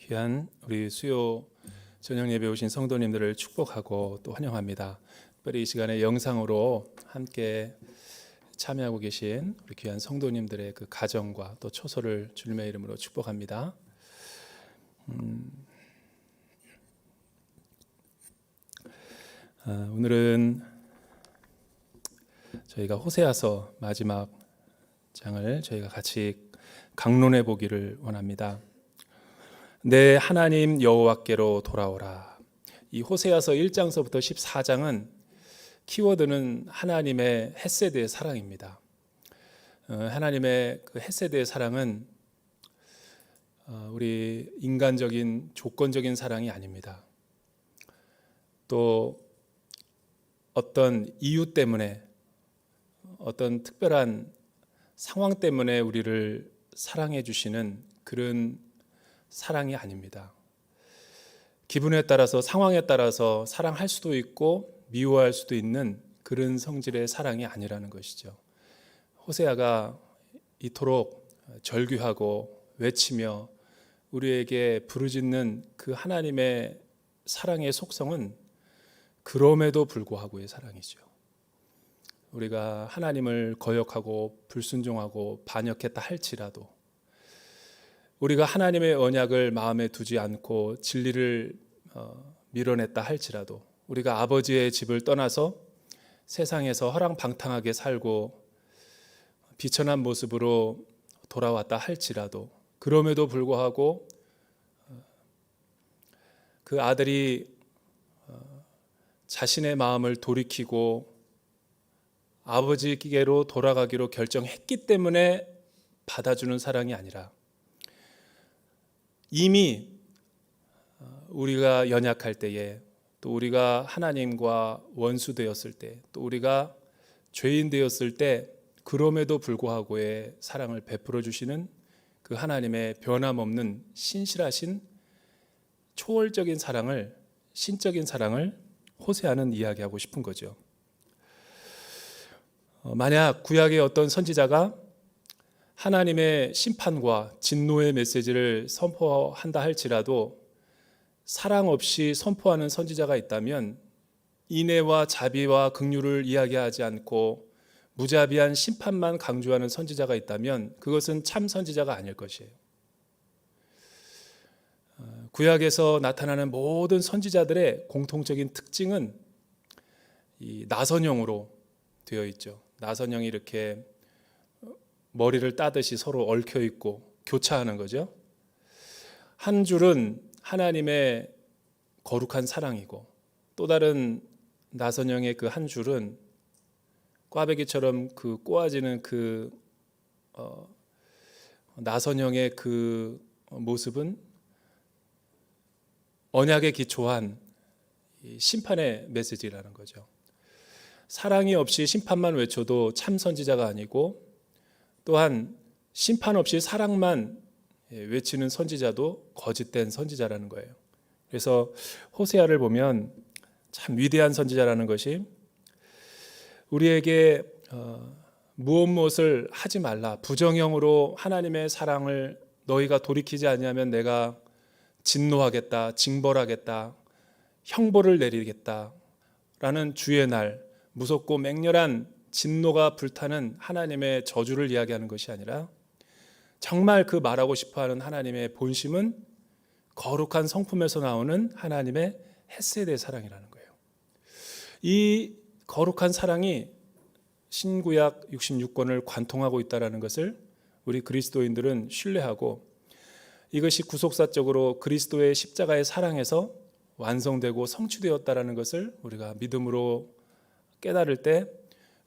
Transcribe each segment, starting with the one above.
귀한 우리 수요 저녁 예배 오신 성도님들을 축복하고 또 환영합니다. 특별히 이 시간에 영상으로 함께 참여하고 계신 우리 귀한 성도님들의 그 가정과 또 초소를 주님의 이름으로 축복합니다. 오늘은 저희가 호세아서 마지막 장을 저희가 같이 강론해 보기를 원합니다. 내 하나님 여호와께로 돌아오라. 이 호세아서 1장서부터 14장은 키워드는 하나님의 헤세드의 사랑입니다. 하나님의 그 헤세드의 사랑은 우리 인간적인 조건적인 사랑이 아닙니다. 또 어떤 이유 때문에 어떤 특별한 상황 때문에 우리를 사랑해 주시는 그런 사랑이 아닙니다. 기분에 따라서 상황에 따라서 사랑할 수도 있고 미워할 수도 있는 그런 성질의 사랑이 아니라는 것이죠. 호세아가 이토록 절규하고 외치며 우리에게 부르짖는 그 하나님의 사랑의 속성은 그럼에도 불구하고의 사랑이죠. 우리가 하나님을 거역하고 불순종하고 반역했다 할지라도 우리가 하나님의 언약을 마음에 두지 않고 진리를 밀어냈다 할지라도 우리가 아버지의 집을 떠나서 세상에서 허랑방탕하게 살고 비천한 모습으로 돌아왔다 할지라도 그럼에도 불구하고 그 아들이 자신의 마음을 돌이키고 아버지께로 돌아가기로 결정했기 때문에 받아주는 사랑이 아니라 이미 우리가 연약할 때에 또 우리가 하나님과 원수 되었을 때 또 우리가 죄인 되었을 때 그럼에도 불구하고의 사랑을 베풀어 주시는 그 하나님의 변함없는 신실하신 초월적인 사랑을 신적인 사랑을 호세아는 이야기하고 싶은 거죠. 만약 구약의 어떤 선지자가 하나님의 심판과 진노의 메시지를 선포한다 할지라도 사랑 없이 선포하는 선지자가 있다면 인애와 자비와 긍휼을 이야기하지 않고 무자비한 심판만 강조하는 선지자가 있다면 그것은 참 선지자가 아닐 것이에요. 구약에서 나타나는 모든 선지자들의 공통적인 특징은 이 나선형으로 되어 있죠. 나선형이 이렇게 머리를 따듯이 서로 얽혀 있고 교차하는 거죠. 한 줄은 하나님의 거룩한 사랑이고 또 다른 나선형의 그 한 줄은 꽈배기처럼 그 꼬아지는 그 나선형의 그 모습은 언약에 기초한 심판의 메시지라는 거죠. 사랑이 없이 심판만 외쳐도 참 선지자가 아니고 또한 심판 없이 사랑만 외치는 선지자도 거짓된 선지자라는 거예요. 그래서 호세아를 보면 참 위대한 선지자라는 것이 우리에게 무엇을 하지 말라, 부정형으로 하나님의 사랑을 너희가 돌이키지 아니하면 내가 진노하겠다, 징벌하겠다, 형벌을 내리겠다 라는 주의 날, 무섭고 맹렬한 진노가 불타는 하나님의 저주를 이야기하는 것이 아니라 정말 그 말하고 싶어하는 하나님의 본심은 거룩한 성품에서 나오는 하나님의 헤세드의 사랑이라는 거예요. 이 거룩한 사랑이 신구약 66권을 관통하고 있다는 것을 우리 그리스도인들은 신뢰하고 이것이 구속사적으로 그리스도의 십자가의 사랑에서 완성되고 성취되었다는 것을 우리가 믿음으로 깨달을 때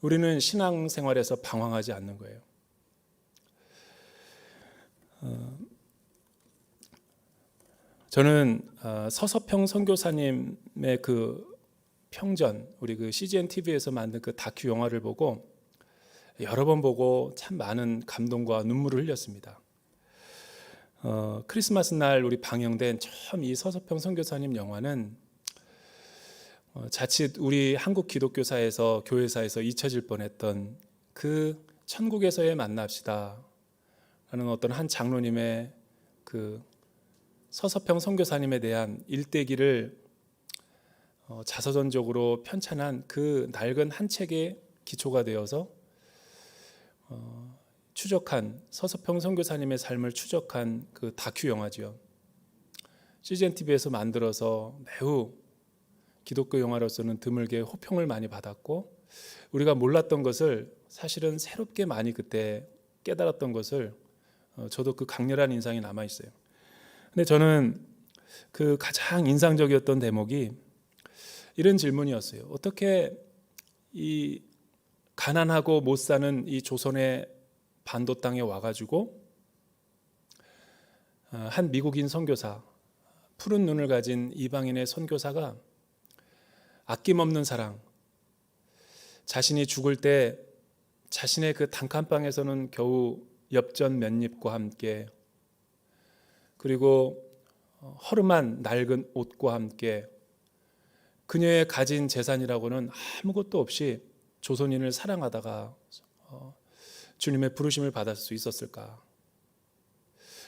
우리는 신앙생활에서 방황하지 않는 거예요. 저는 서서평 선교사님의 그 평전, 우리 그 CGN TV에서 만든 그 다큐 영화를 보고 여러 번 보고 참 많은 감동과 눈물을 흘렸습니다. 크리스마스 날 우리 방영된 처음 이 서서평 선교사님 영화는 자칫 우리 한국 기독교사에서 교회사에서 잊혀질 뻔했던 그 천국에서의 만납시다 라는 어떤 한 장로님의 그 서서평 선교사님에 대한 일대기를 자서전적으로 편찬한 그 낡은 한 책의 기초가 되어서 추적한 서서평 선교사님의 삶을 추적한 그 다큐 영화지요. CGN TV에서 만들어서 매우 기독교 영화로서는 드물게 호평을 많이 받았고, 우리가 몰랐던 것을 사실은 새롭게 많이 그때 깨달았던 것을 저도 그 강렬한 인상이 남아 있어요. 근데 저는 그 가장 인상적이었던 대목이 이런 질문이었어요. 어떻게 이 가난하고 못 사는 이 조선의 반도 땅에 와가지고 한 미국인 선교사, 푸른 눈을 가진 이방인의 선교사가 아낌없는 사랑, 자신이 죽을 때 자신의 그 단칸방에서는 겨우 엽전 몇 입과 함께, 그리고 허름한 낡은 옷과 함께 그녀의 가진 재산이라고는 아무것도 없이 조선인을 사랑하다가 주님의 부르심을 받을 수 있었을까?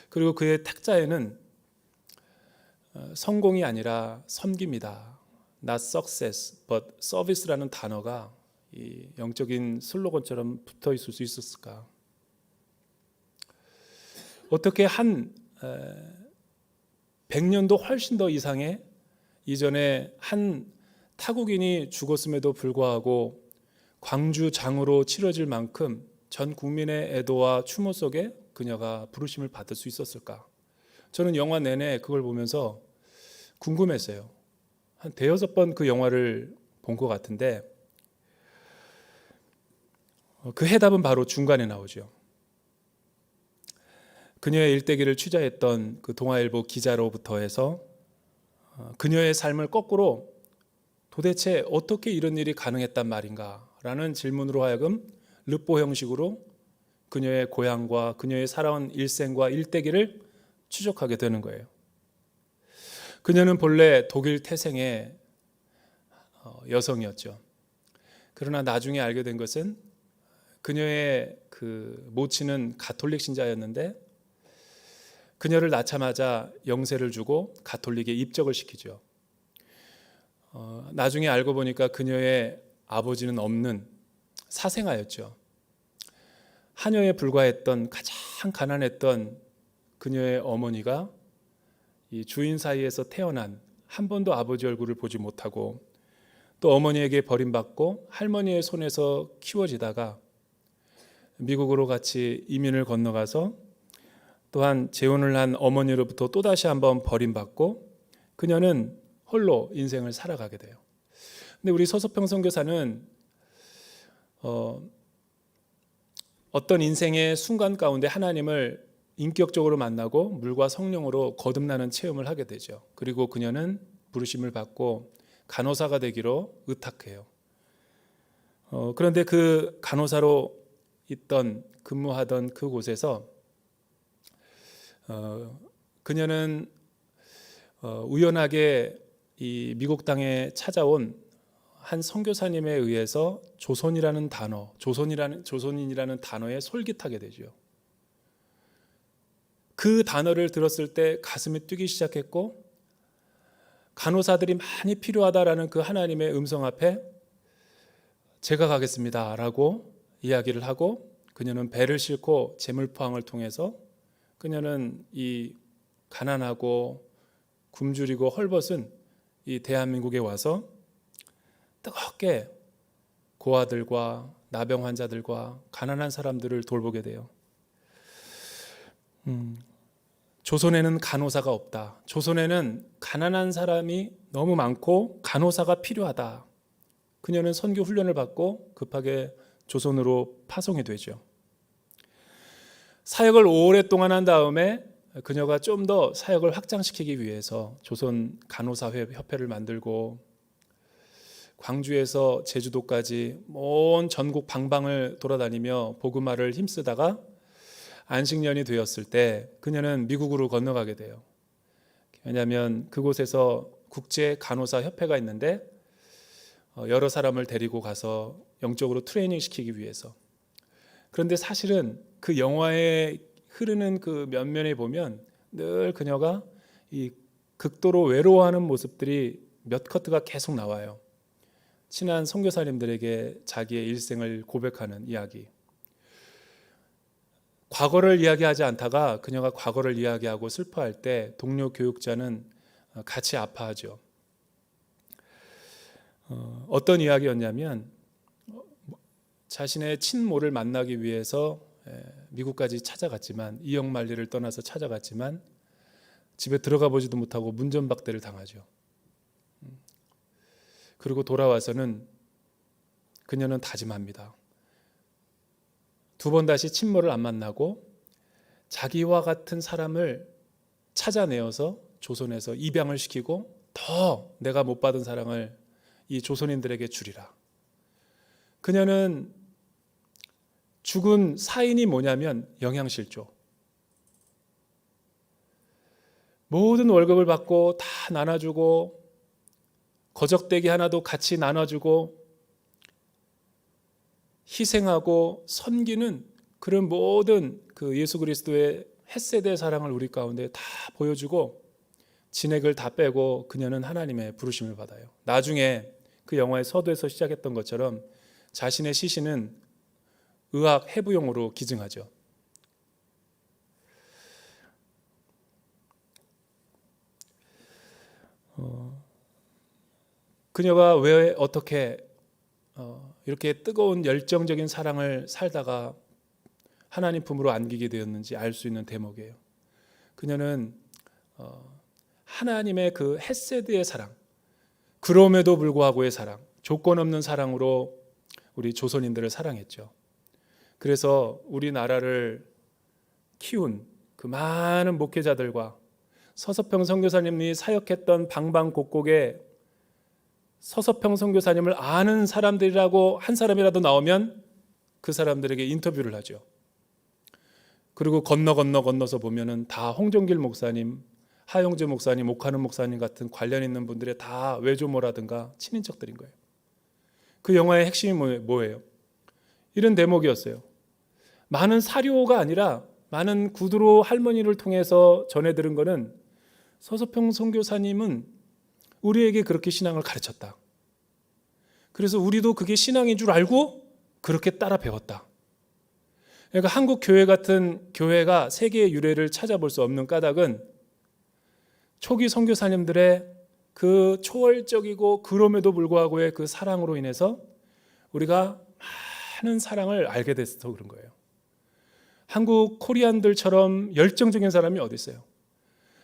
그리고 그의 탁자에는 성공이 아니라 섬김이다, not success but service라는 단어가 이 영적인 슬로건처럼 붙어 있을 수 있었을까? 어떻게 한 100년도 훨씬 더 이상의 이전에 한 타국인이 죽었음에도 불구하고 광주장으로 치러질 만큼 전 국민의 애도와 추모 속에 그녀가 부르심을 받을 수 있었을까? 저는 영화 내내 그걸 보면서 궁금했어요. 한 대여섯 번 그 영화를 본 것 같은데 그 해답은 바로 중간에 나오죠. 그녀의 일대기를 취재했던 그 동아일보 기자로부터 해서 그녀의 삶을 거꾸로 도대체 어떻게 이런 일이 가능했단 말인가 라는 질문으로 하여금 르포 형식으로 그녀의 고향과 그녀의 살아온 일생과 일대기를 추적하게 되는 거예요. 그녀는 본래 독일 태생의 여성이었죠. 그러나 나중에 알게 된 것은 그녀의 그 모친은 가톨릭 신자였는데 그녀를 낳자마자 영세를 주고 가톨릭에 입적을 시키죠. 나중에 알고 보니까 그녀의 아버지는 없는 사생아였죠. 하녀에 불과했던 가장 가난했던 그녀의 어머니가 이 주인 사이에서 태어난, 한 번도 아버지 얼굴을 보지 못하고 또 어머니에게 버림받고 할머니의 손에서 키워지다가 미국으로 같이 이민을 건너가서 또한 재혼을 한 어머니로부터 또다시 한번 버림받고 그녀는 홀로 인생을 살아가게 돼요. 근데 우리 서서평 선교사는 어떤 인생의 순간 가운데 하나님을 인격적으로 만나고 물과 성령으로 거듭나는 체험을 하게 되죠. 그리고 그녀는 부르심을 받고 간호사가 되기로 의탁해요. 그런데 그 간호사로 근무하던 그곳에서 그녀는 우연하게 이 미국 땅에 찾아온 한 선교사님에 의해서 조선인이라는 단어에 솔깃하게 되죠. 그 단어를 들었을 때 가슴이 뛰기 시작했고 간호사들이 많이 필요하다라는 그 하나님의 음성 앞에 제가 가겠습니다 라고 이야기를 하고 그녀는 배를 싣고 재물포항을 통해서 그녀는 이 가난하고 굶주리고 헐벗은 이 대한민국에 와서 뜨겁게 고아들과 나병 환자들과 가난한 사람들을 돌보게 돼요. 조선에는 간호사가 없다. 조선에는 가난한 사람이 너무 많고 간호사가 필요하다. 그녀는 선교 훈련을 받고 급하게 조선으로 파송이 되죠. 사역을 오랫동안 한 다음에 그녀가 좀 더 사역을 확장시키기 위해서 조선 간호사 협회를 만들고 광주에서 제주도까지 온 전국 방방을 돌아다니며 복음화를 힘쓰다가 안식년이 되었을 때 그녀는 미국으로 건너가게 돼요. 왜냐하면 그곳에서 국제 간호사 협회가 있는데 여러 사람을 데리고 가서 영적으로 트레이닝 시키기 위해서. 그런데 사실은 그 영화에 흐르는 그 면면에 보면 늘 그녀가 이 극도로 외로워하는 모습들이 몇 커트가 계속 나와요. 친한 선교사님들에게 자기의 일생을 고백하는 이야기. 과거를 이야기하지 않다가 그녀가 과거를 이야기하고 슬퍼할 때 동료 교육자는 같이 아파하죠. 어떤 이야기였냐면 자신의 친모를 만나기 위해서 미국까지 찾아갔지만 이역만리를 떠나서 찾아갔지만 집에 들어가 보지도 못하고 문전박대를 당하죠. 그리고 돌아와서는 그녀는 다짐합니다. 두 번 다시 친모를 안 만나고 자기와 같은 사람을 찾아내어서 조선에서 입양을 시키고 더 내가 못 받은 사랑을 이 조선인들에게 주리라. 그녀는 죽은 사인이 뭐냐면 영양실조. 모든 월급을 받고 다 나눠주고 거적대기 하나도 같이 나눠주고 희생하고 섬기는 그런 모든 그 예수 그리스도의 햇세대의 사랑을 우리 가운데 다 보여주고 진액을 다 빼고 그녀는 하나님의 부르심을 받아요. 나중에 그 영화의 서두에서 시작했던 것처럼 자신의 시신은 의학 해부용으로 기증하죠. 그녀가 왜 어떻게 이렇게 뜨거운 열정적인 사랑을 살다가 하나님 품으로 안기게 되었는지 알 수 있는 대목이에요. 그녀는 하나님의 그 헷세드의 사랑, 그럼에도 불구하고의 사랑, 조건 없는 사랑으로 우리 조선인들을 사랑했죠. 그래서 우리나라를 키운 그 많은 목회자들과 서서평 선교사님이 사역했던 방방곡곡에 서서평 선교사님을 아는 사람들이라고 한 사람이라도 나오면 그 사람들에게 인터뷰를 하죠. 그리고 건너서 보면은 다 홍정길 목사님, 하용재 목사님, 옥하는 목사님 같은 관련 있는 분들의 다 외조모라든가 친인척들인 거예요. 그 영화의 핵심이 뭐예요? 이런 대목이었어요. 많은 사료가 아니라 많은 구두로 할머니를 통해서 전해 들은 거는 서서평 선교사님은 우리에게 그렇게 신앙을 가르쳤다. 그래서 우리도 그게 신앙인 줄 알고 그렇게 따라 배웠다. 그러니까 한국 교회 같은 교회가 세계의 유래를 찾아볼 수 없는 까닭은 초기 선교사님들의 그 초월적이고 그럼에도 불구하고의 그 사랑으로 인해서 우리가 많은 사랑을 알게 돼서 그런 거예요. 한국 코리안들처럼 열정적인 사람이 어디 있어요?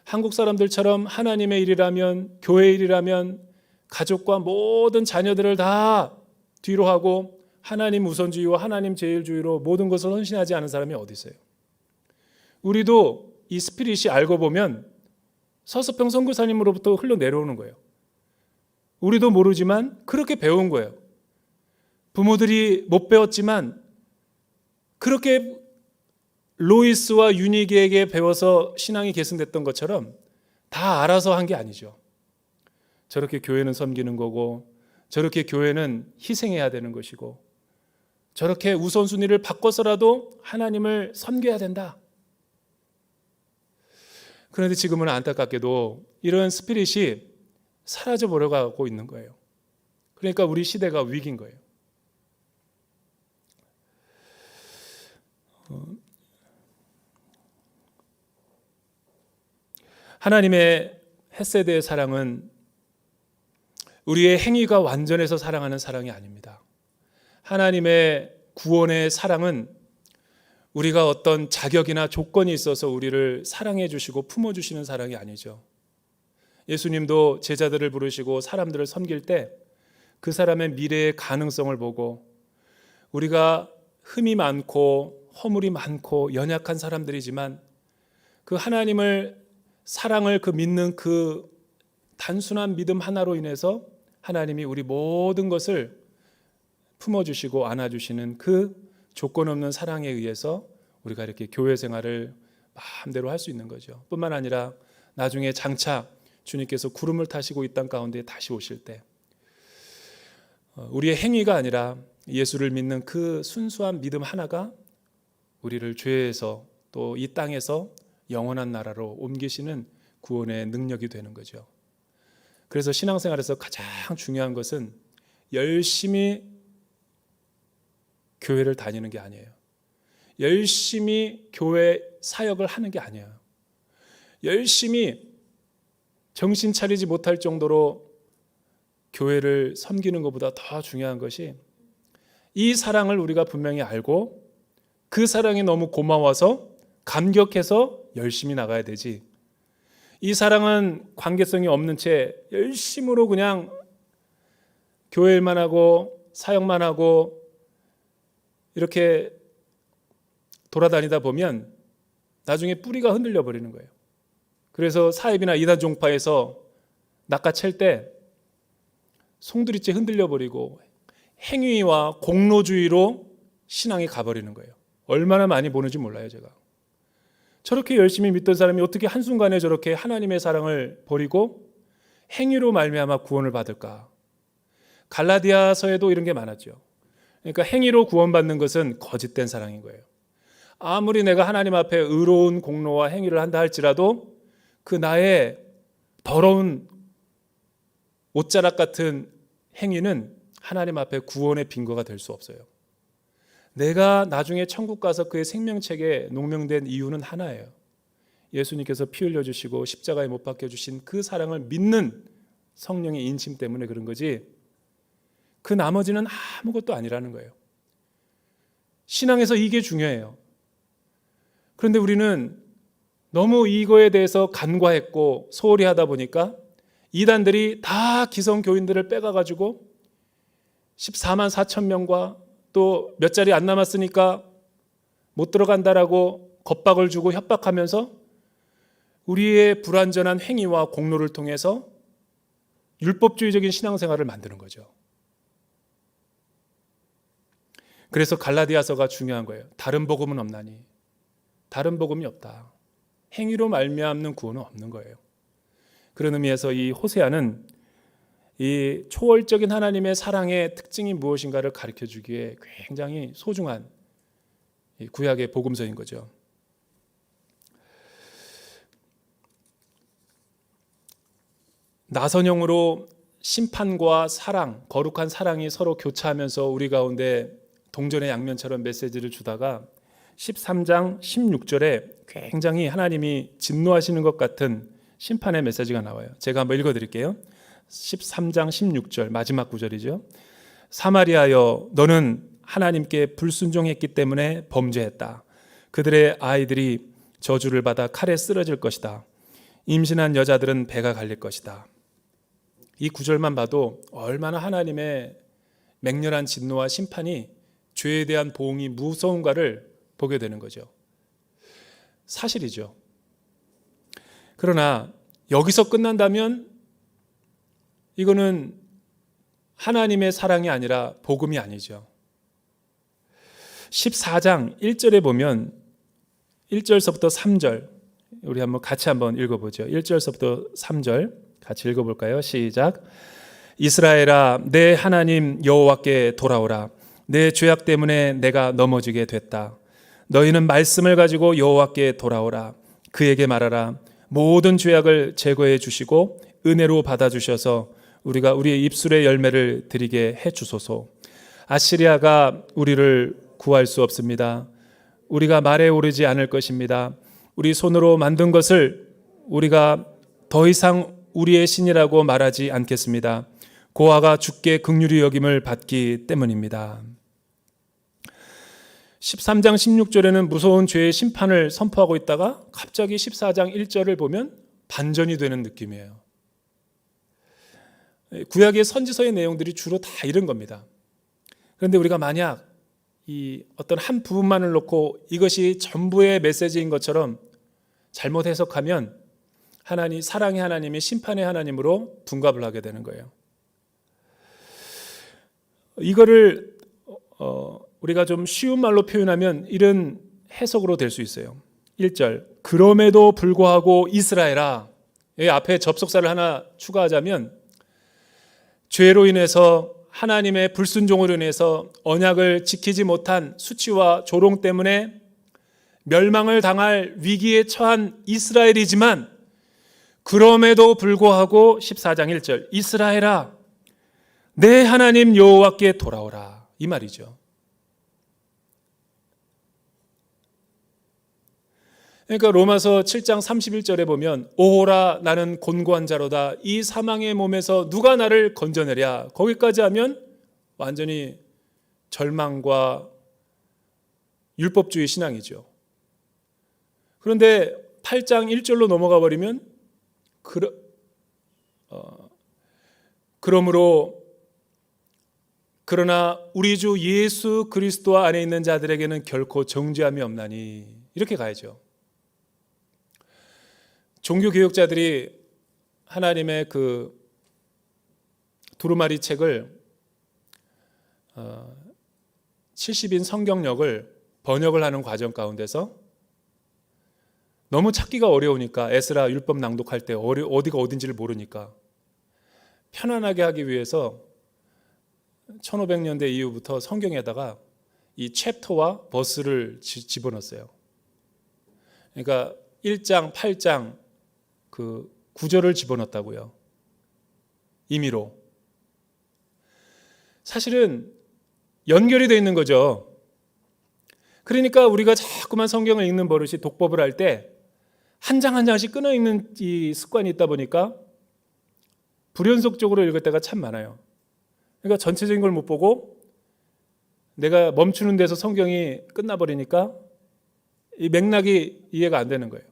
한국 사람들처럼 하나님의 일이라면, 교회 일이라면 가족과 모든 자녀들을 다 뒤로 하고 하나님 우선주의와 하나님 제일주의로 모든 것을 헌신하지 않은 사람이 어디 있어요? 우리도 이 스피릿이 알고 보면 서서평 선교사님으로부터 흘러내려오는 거예요. 우리도 모르지만 그렇게 배운 거예요. 부모들이 못 배웠지만 그렇게 로이스와 유니기에게 배워서 신앙이 계승됐던 것처럼 다 알아서 한 게 아니죠. 저렇게 교회는 섬기는 거고 저렇게 교회는 희생해야 되는 것이고 저렇게 우선순위를 바꿔서라도 하나님을 섬겨야 된다. 그런데 지금은 안타깝게도 이런 스피릿이 사라져 버려가고 있는 거예요. 그러니까 우리 시대가 위기인 거예요. 하나님의 헷세대의 사랑은 우리의 행위가 완전해서 사랑하는 사랑이 아닙니다. 하나님의 구원의 사랑은 우리가 어떤 자격이나 조건이 있어서 우리를 사랑해 주시고 품어 주시는 사랑이 아니죠. 예수님도 제자들을 부르시고 사람들을 섬길 때 그 사람의 미래의 가능성을 보고 우리가 흠이 많고 허물이 많고 연약한 사람들이지만 그 하나님을 사랑을 그 믿는 그 단순한 믿음 하나로 인해서 하나님이 우리 모든 것을 품어주시고 안아주시는 그 조건 없는 사랑에 의해서 우리가 이렇게 교회 생활을 마음대로 할 수 있는 거죠. 뿐만 아니라 나중에 장차 주님께서 구름을 타시고 이 땅 가운데 다시 오실 때 우리의 행위가 아니라 예수를 믿는 그 순수한 믿음 하나가 우리를 죄에서 또 이 땅에서 영원한 나라로 옮기시는 구원의 능력이 되는 거죠. 그래서 신앙생활에서 가장 중요한 것은 열심히 교회를 다니는 게 아니에요. 열심히 교회 사역을 하는 게 아니에요. 열심히 정신 차리지 못할 정도로 교회를 섬기는 것보다 더 중요한 것이 이 사랑을 우리가 분명히 알고 그 사랑이 너무 고마워서 감격해서 열심히 나가야 되지. 이 사랑은 관계성이 없는 채 열심으로 그냥 교회만 하고 사역만 하고 이렇게 돌아다니다 보면 나중에 뿌리가 흔들려 버리는 거예요. 그래서 사입이나 이단 종파에서 낚아챌 때 송두리째 흔들려 버리고 행위와 공로주의로 신앙이 가버리는 거예요. 얼마나 많이 보는지 몰라요, 제가. 저렇게 열심히 믿던 사람이 어떻게 한순간에 저렇게 하나님의 사랑을 버리고 행위로 말미암아 구원을 받을까? 갈라디아서에도 이런 게 많았죠. 그러니까 행위로 구원받는 것은 거짓된 사랑인 거예요. 아무리 내가 하나님 앞에 의로운 공로와 행위를 한다 할지라도 그 나의 더러운 옷자락 같은 행위는 하나님 앞에 구원의 빈거가 될 수 없어요. 내가 나중에 천국 가서 그의 생명책에 농명된 이유는 하나예요. 예수님께서 피 흘려주시고 십자가에 못 박혀주신 그 사랑을 믿는 성령의 인침 때문에 그런 거지, 그 나머지는 아무것도 아니라는 거예요. 신앙에서 이게 중요해요. 그런데 우리는 너무 이거에 대해서 간과했고 소홀히 하다 보니까 이단들이 다 기성교인들을 빼가가지고 14만 4천 명과 또 몇 자리 안 남았으니까 못 들어간다라고 겁박을 주고 협박하면서 우리의 불완전한 행위와 공로를 통해서 율법주의적인 신앙생활을 만드는 거죠. 그래서 갈라디아서가 중요한 거예요. 다른 복음은 없나니. 다른 복음이 없다. 행위로 말미암는 구원은 없는 거예요. 그런 의미에서 이 호세아는 이 초월적인 하나님의 사랑의 특징이 무엇인가를 가르쳐 주기에 굉장히 소중한 구약의 복음서인 거죠. 나선형으로 심판과 사랑, 거룩한 사랑이 서로 교차하면서 우리 가운데 동전의 양면처럼 메시지를 주다가 13장 16절에 굉장히 하나님이 진노하시는 것 같은 심판의 메시지가 나와요. 제가 한번 읽어드릴게요. 13장 16절 마지막 구절이죠. 사마리아여, 너는 하나님께 불순종했기 때문에 범죄했다. 그들의 아이들이 저주를 받아 칼에 쓰러질 것이다. 임신한 여자들은 배가 갈릴 것이다. 이 구절만 봐도 얼마나 하나님의 맹렬한 진노와 심판이 죄에 대한 보응이 무서운가를 보게 되는 거죠. 사실이죠. 그러나 여기서 끝난다면 이거는 하나님의 사랑이 아니라 복음이 아니죠. 14장 1절에 보면 1절서부터 3절 우리 같이 한번 읽어보죠. 1절서부터 3절 같이 읽어볼까요? 시작. 이스라엘아, 내 하나님 여호와께 돌아오라. 내 죄악 때문에 내가 넘어지게 됐다. 너희는 말씀을 가지고 여호와께 돌아오라. 그에게 말하라. 모든 죄악을 제거해 주시고 은혜로 받아주셔서 우리가 우리의 입술의 열매를 드리게 해주소서. 아시리아가 우리를 구할 수 없습니다. 우리가 말에 오르지 않을 것입니다. 우리 손으로 만든 것을 우리가 더 이상 우리의 신이라고 말하지 않겠습니다. 고아가 주께 긍휼히 여김을 받기 때문입니다. 13장 16절에는 무서운 죄의 심판을 선포하고 있다가 갑자기 14장 1절을 보면 반전이 되는 느낌이에요. 구약의 선지서의 내용들이 주로 다 이런 겁니다. 그런데 우리가 만약 이 어떤 한 부분만을 놓고 이것이 전부의 메시지인 것처럼 잘못 해석하면 하나님, 사랑의 하나님이 심판의 하나님으로 분갑을 하게 되는 거예요. 이거를 우리가 좀 쉬운 말로 표현하면 이런 해석으로 될 수 있어요. 1절, 그럼에도 불구하고 이스라엘아, 여기 앞에 접속사를 하나 추가하자면 죄로 인해서 하나님의 불순종으로 인해서 언약을 지키지 못한 수치와 조롱 때문에 멸망을 당할 위기에 처한 이스라엘이지만 그럼에도 불구하고 14장 1절 이스라엘아 내 하나님 여호와께 돌아오라 이 말이죠. 그러니까 로마서 7장 31절에 보면 오호라 나는 곤고한 자로다 이 사망의 몸에서 누가 나를 건져내랴 거기까지 하면 완전히 절망과 율법주의 신앙이죠. 그런데 8장 1절로 넘어가 버리면 그러나 우리 주 예수 그리스도 안에 있는 자들에게는 결코 정죄함이 없나니 이렇게 가야죠. 종교개혁자들이 하나님의 그 두루마리 책을 70인 성경역을 번역을 하는 과정 가운데서 너무 찾기가 어려우니까 에스라 율법 낭독할 때 어디가 어딘지를 모르니까 편안하게 하기 위해서 1500년대 이후부터 성경에다가 이 챕터와 버스를 집어넣었어요. 그러니까 1장, 8장 그 구절을 집어넣었다고요. 임의로. 사실은 연결이 되어 있는 거죠. 그러니까 우리가 자꾸만 성경을 읽는 버릇이 독법을 할 때 한 장 한 장씩 끊어 읽는 이 습관이 있다 보니까 불연속적으로 읽을 때가 참 많아요. 그러니까 전체적인 걸 못 보고 내가 멈추는 데서 성경이 끝나버리니까 이 맥락이 이해가 안 되는 거예요.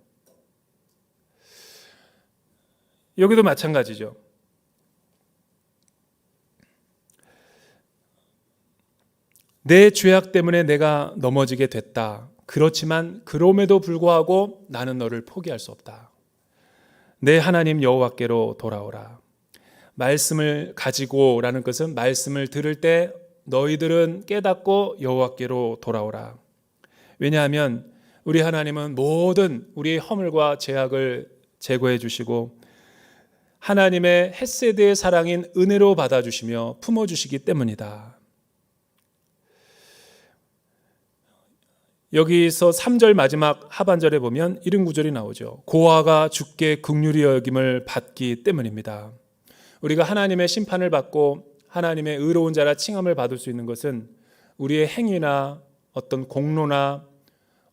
여기도 마찬가지죠. 내 죄악 때문에 내가 넘어지게 됐다. 그렇지만 그럼에도 불구하고 나는 너를 포기할 수 없다. 내 하나님 여호와께로 돌아오라. 말씀을 가지고 라는 것은 말씀을 들을 때 너희들은 깨닫고 여호와께로 돌아오라. 왜냐하면 우리 하나님은 모든 우리의 허물과 죄악을 제거해 주시고 하나님의 헤세드의 사랑인 은혜로 받아주시며 품어주시기 때문이다. 여기서 3절 마지막 하반절에 보면 이런 구절이 나오죠. 고아가 주께 긍휼히 여김을 받기 때문입니다. 우리가 하나님의 심판을 받고 하나님의 의로운 자라 칭함을 받을 수 있는 것은 우리의 행위나 어떤 공로나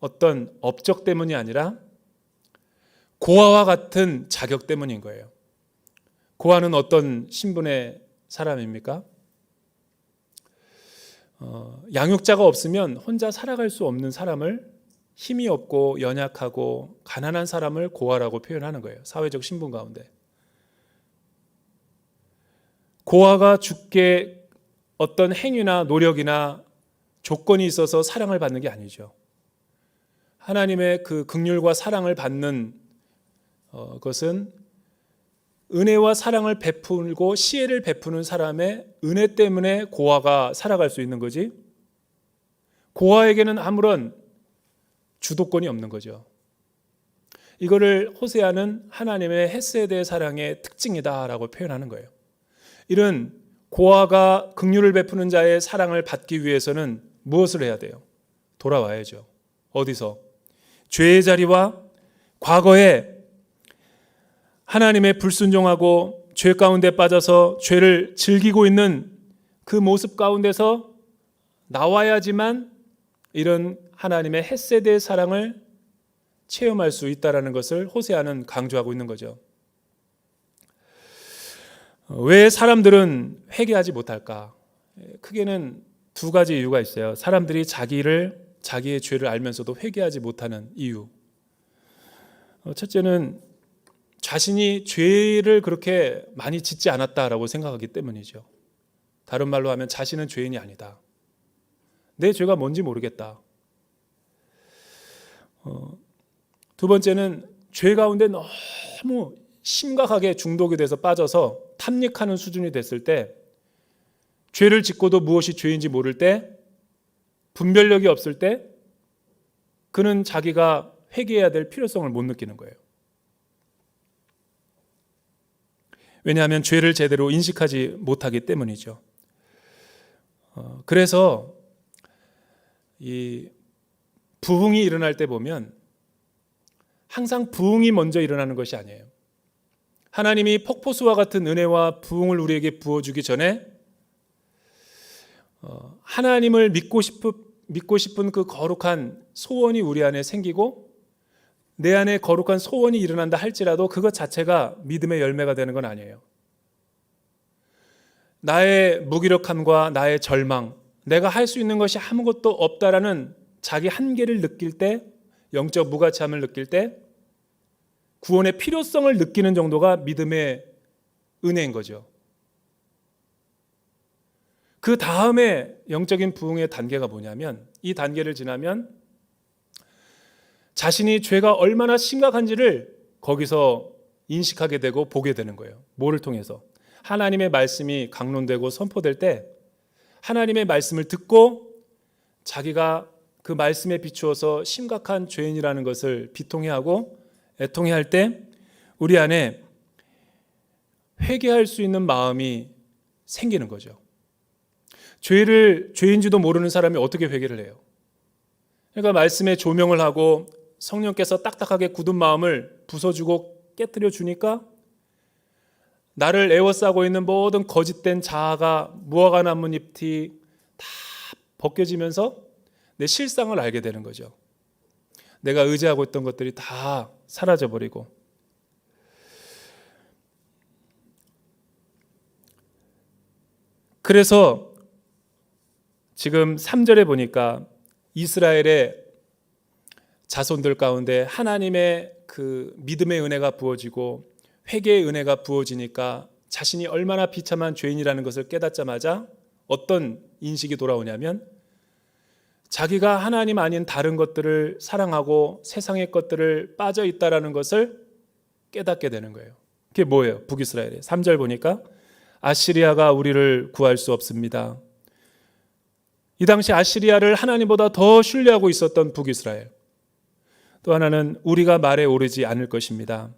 어떤 업적 때문이 아니라 고아와 같은 자격 때문인 거예요. 고아는 어떤 신분의 사람입니까? 양육자가 없으면 혼자 살아갈 수 없는 사람을 힘이 없고 연약하고 가난한 사람을 고아라고 표현하는 거예요. 사회적 신분 가운데. 고아가 주께 어떤 행위나 노력이나 조건이 있어서 사랑을 받는 게 아니죠. 하나님의 그 긍휼과 사랑을 받는 것은 은혜와 사랑을 베풀고 시혜를 베푸는 사람의 은혜 때문에 고아가 살아갈 수 있는 거지 고아에게는 아무런 주도권이 없는 거죠. 이거를 호세아는 하나님의 헤세드의 사랑의 특징이다라고 표현하는 거예요. 이런 고아가 긍휼을 베푸는 자의 사랑을 받기 위해서는 무엇을 해야 돼요? 돌아와야죠. 어디서? 죄의 자리와 과거에 하나님의 불순종하고 죄 가운데 빠져서 죄를 즐기고 있는 그 모습 가운데서 나와야지만 이런 하나님의 헤세드의 사랑을 체험할 수 있다는 것을 호세아는 강조하고 있는 거죠. 왜 사람들은 회개하지 못할까? 크게는 두 가지 이유가 있어요. 사람들이 자기의 죄를 알면서도 회개하지 못하는 이유. 첫째는 자신이 죄를 그렇게 많이 짓지 않았다라고 생각하기 때문이죠. 다른 말로 하면 자신은 죄인이 아니다. 내 죄가 뭔지 모르겠다. 두 번째는 죄 가운데 너무 심각하게 중독이 돼서 빠져서 탐닉하는 수준이 됐을 때 죄를 짓고도 무엇이 죄인지 모를 때 분별력이 없을 때 그는 자기가 회개해야 될 필요성을 못 느끼는 거예요. 왜냐하면 죄를 제대로 인식하지 못하기 때문이죠. 그래서 이 부흥이 일어날 때 보면 항상 부흥이 먼저 일어나는 것이 아니에요. 하나님이 폭포수와 같은 은혜와 부흥을 우리에게 부어주기 전에 하나님을 믿고 싶은 그 거룩한 소원이 우리 안에 생기고 내 안에 거룩한 소원이 일어난다 할지라도 그것 자체가 믿음의 열매가 되는 건 아니에요. 나의 무기력함과 나의 절망, 내가 할 수 있는 것이 아무것도 없다라는 자기 한계를 느낄 때, 영적 무가치함을 느낄 때 구원의 필요성을 느끼는 정도가 믿음의 은혜인 거죠. 그 다음에 영적인 부흥의 단계가 뭐냐면, 이 단계를 지나면 자신이 죄가 얼마나 심각한지를 거기서 인식하게 되고 보게 되는 거예요. 뭐를 통해서? 하나님의 말씀이 강론되고 선포될 때 하나님의 말씀을 듣고 자기가 그 말씀에 비추어서 심각한 죄인이라는 것을 비통해하고 애통해할 때 우리 안에 회개할 수 있는 마음이 생기는 거죠. 죄인지도 모르는 사람이 어떻게 회개를 해요? 그러니까 말씀에 조명을 하고 성령께서 딱딱하게 굳은 마음을 부숴주고 깨뜨려 주니까 나를 에워싸고 있는 모든 거짓된 자아가 무화과 나뭇잎이 다 벗겨지면서 내 실상을 알게 되는 거죠. 내가 의지하고 있던 것들이 다 사라져버리고. 그래서 지금 3절에 보니까 이스라엘의 자손들 가운데 하나님의 그 믿음의 은혜가 부어지고 회개의 은혜가 부어지니까 자신이 얼마나 비참한 죄인이라는 것을 깨닫자마자 어떤 인식이 돌아오냐면 자기가 하나님 아닌 다른 것들을 사랑하고 세상의 것들을 빠져 있다라는 것을 깨닫게 되는 거예요. 그게 뭐예요? 북이스라엘에 3절 보니까 아시리아가 우리를 구할 수 없습니다. 이 당시 아시리아를 하나님보다 더 신뢰하고 있었던 북이스라엘. 또 하나는 우리가 말에 오르지 않을 것입니다.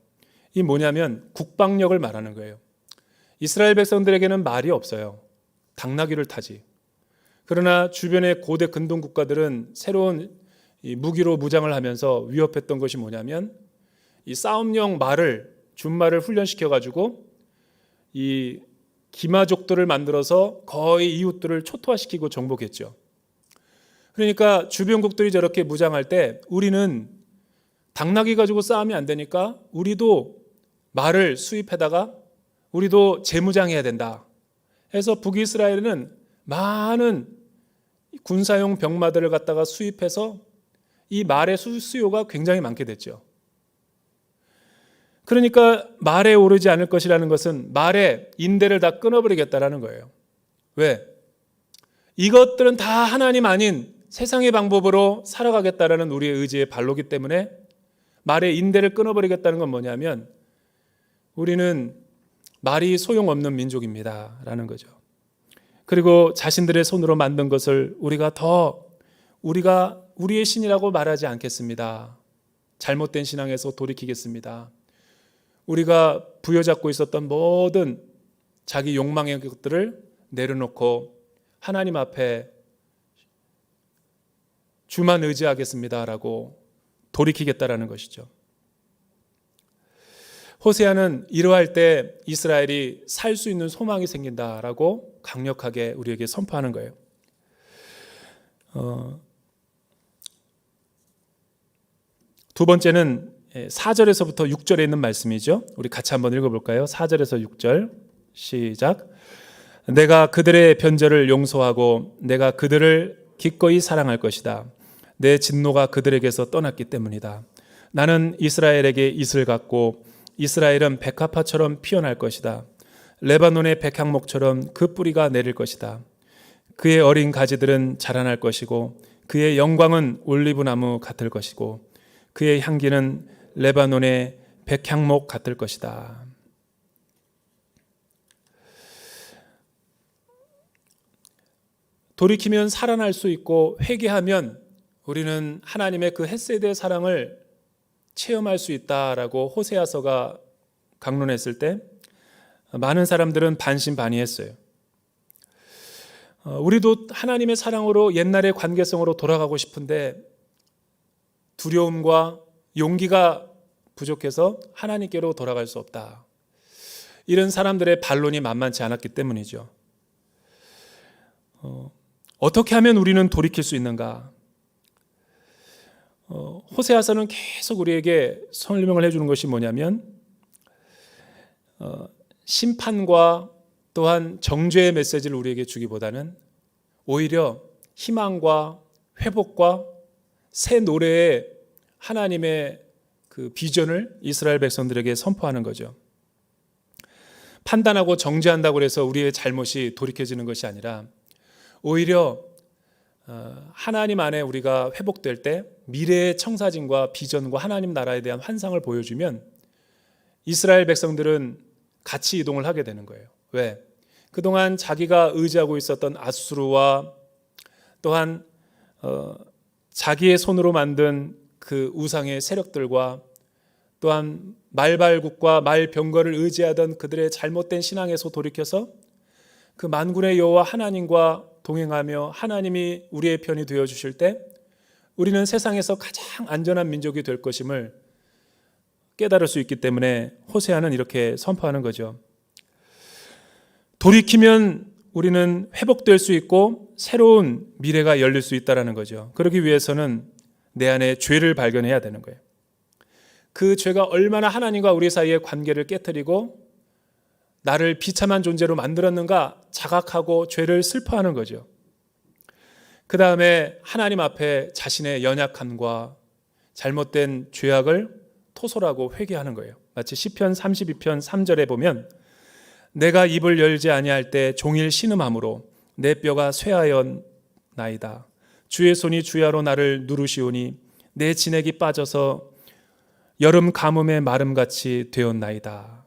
이 뭐냐면 국방력을 말하는 거예요. 이스라엘 백성들에게는 말이 없어요. 당나귀를 타지. 그러나 주변의 고대 근동 국가들은 새로운 무기로 무장을 하면서 위협했던 것이 뭐냐면 이 싸움용 말을 준말을 훈련시켜 가지고 이 기마족들을 만들어서 거의 이웃들을 초토화시키고 정복했죠. 그러니까 주변국들이 저렇게 무장할 때 우리는 당나귀 가지고 싸움이 안 되니까 우리도 말을 수입해다가 우리도 재무장해야 된다 해서 북이스라엘은 많은 군사용 병마들을 갖다가 수입해서 이 말의 수요가 굉장히 많게 됐죠. 그러니까 말에 오르지 않을 것이라는 것은 말의 인대를 다 끊어버리겠다라는 거예요. 왜? 이것들은 다 하나님 아닌 세상의 방법으로 살아가겠다라는 우리의 의지의 발로기 때문에 말의 인대를 끊어버리겠다는 건 뭐냐면 우리는 말이 소용없는 민족입니다 라는 거죠. 그리고 자신들의 손으로 만든 것을 우리가 우리의 신이라고 말하지 않겠습니다. 잘못된 신앙에서 돌이키겠습니다. 우리가 부여잡고 있었던 모든 자기 욕망의 것들을 내려놓고 하나님 앞에 주만 의지하겠습니다라고 돌이키겠다라는 것이죠. 호세아는 이러할 때 이스라엘이 살 수 있는 소망이 생긴다라고 강력하게 우리에게 선포하는 거예요. 두 번째는 4절에서부터 6절에 있는 말씀이죠. 우리 같이 한번 읽어볼까요? 4절에서 6절 시작. 내가 그들의 변절을 용서하고 내가 그들을 기꺼이 사랑할 것이다. 내 진노가 그들에게서 떠났기 때문이다. 나는 이스라엘에게 이슬 같고 이스라엘은 백합화처럼 피어날 것이다. 레바논의 백향목처럼 그 뿌리가 내릴 것이다. 그의 어린 가지들은 자라날 것이고 그의 영광은 올리브나무 같을 것이고 그의 향기는 레바논의 백향목 같을 것이다. 돌이키면 살아날 수 있고 회개하면 우리는 하나님의 그 헷세대의 사랑을 체험할 수 있다라고 호세아서가 강론했을 때 많은 사람들은 반신반의했어요. 우리도 하나님의 사랑으로 옛날의 관계성으로 돌아가고 싶은데 두려움과 용기가 부족해서 하나님께로 돌아갈 수 없다. 이런 사람들의 반론이 만만치 않았기 때문이죠. 어떻게 하면 우리는 돌이킬 수 있는가? 호세아서는 계속 우리에게 설명을 해주는 것이 뭐냐면 심판과 또한 정죄의 메시지를 우리에게 주기보다는 오히려 희망과 회복과 새 노래의 하나님의 그 비전을 이스라엘 백성들에게 선포하는 거죠. 판단하고 정죄한다고 해서 우리의 잘못이 돌이켜지는 것이 아니라 오히려 하나님 안에 우리가 회복될 때 미래의 청사진과 비전과 하나님 나라에 대한 환상을 보여주면 이스라엘 백성들은 같이 이동을 하게 되는 거예요. 왜? 그동안 자기가 의지하고 있었던 아수르와 또한 자기의 손으로 만든 그 우상의 세력들과 또한 말발국과 말병거를 의지하던 그들의 잘못된 신앙에서 돌이켜서 그 만군의 여호와 하나님과 동행하며 하나님이 우리의 편이 되어주실 때 우리는 세상에서 가장 안전한 민족이 될 것임을 깨달을 수 있기 때문에 호세아는 이렇게 선포하는 거죠. 돌이키면 우리는 회복될 수 있고 새로운 미래가 열릴 수 있다는 거죠. 그러기 위해서는 내 안에 죄를 발견해야 되는 거예요. 그 죄가 얼마나 하나님과 우리 사이의 관계를 깨트리고 나를 비참한 존재로 만들었는가 자각하고 죄를 슬퍼하는 거죠. 그 다음에 하나님 앞에 자신의 연약함과 잘못된 죄악을 토설하고 회개하는 거예요. 마치 시편 32편 3절에 보면 내가 입을 열지 아니할 때 종일 신음함으로 내 뼈가 쇠하였나이다. 주의 손이 주야로 나를 누르시오니 내 진액이 빠져서 여름 가뭄의 마름같이 되었나이다.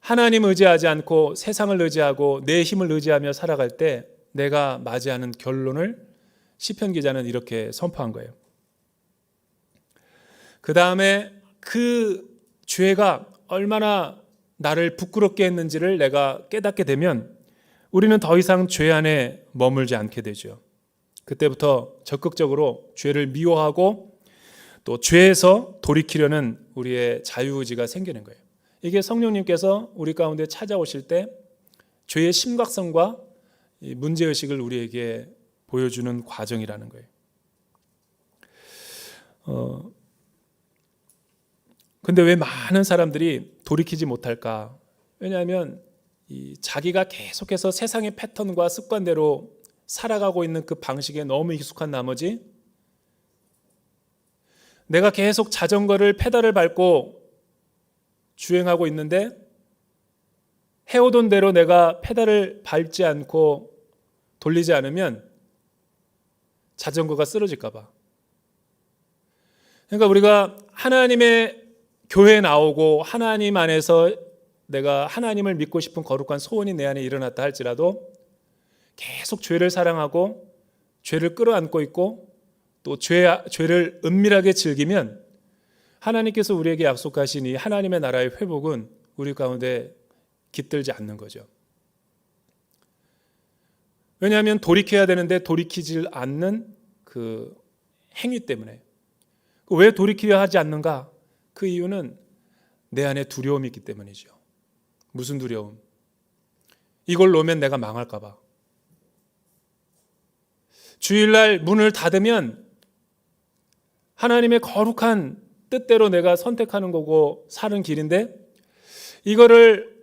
하나님 의지하지 않고 세상을 의지하고 내 힘을 의지하며 살아갈 때 내가 맞이하는 결론을 시편 기자는 이렇게 선포한 거예요. 그 다음에 그 죄가 얼마나 나를 부끄럽게 했는지를 내가 깨닫게 되면 우리는 더 이상 죄 안에 머물지 않게 되죠. 그때부터 적극적으로 죄를 미워하고 또 죄에서 돌이키려는 우리의 자유의지가 생기는 거예요. 이게 성령님께서 우리 가운데 찾아오실 때 죄의 심각성과 문제의식을 우리에게 보여주는 과정이라는 거예요. 근데 왜 많은 사람들이 돌이키지 못할까? 왜냐하면 자기가 계속해서 세상의 패턴과 습관대로 살아가고 있는 그 방식에 너무 익숙한 나머지 내가 계속 자전거를 페달을 밟고 주행하고 있는데 해오던 대로 내가 페달을 밟지 않고 돌리지 않으면 자전거가 쓰러질까 봐. 그러니까 우리가 하나님의 교회에 나오고 하나님 안에서 내가 하나님을 믿고 싶은 거룩한 소원이 내 안에 일어났다 할지라도 계속 죄를 사랑하고 죄를 끌어안고 있고 또 죄를 은밀하게 즐기면 하나님께서 우리에게 약속하신 이 하나님의 나라의 회복은 우리 가운데 깃들지 않는 거죠. 왜냐하면 돌이켜야 되는데 돌이키질 않는 그 행위 때문에. 왜 돌이키려 하지 않는가? 그 이유는 내 안에 두려움이 있기 때문이죠. 무슨 두려움? 이걸 놓으면 내가 망할까 봐. 주일날 문을 닫으면 하나님의 거룩한 뜻대로 내가 선택하는 거고 사는 길인데 이거를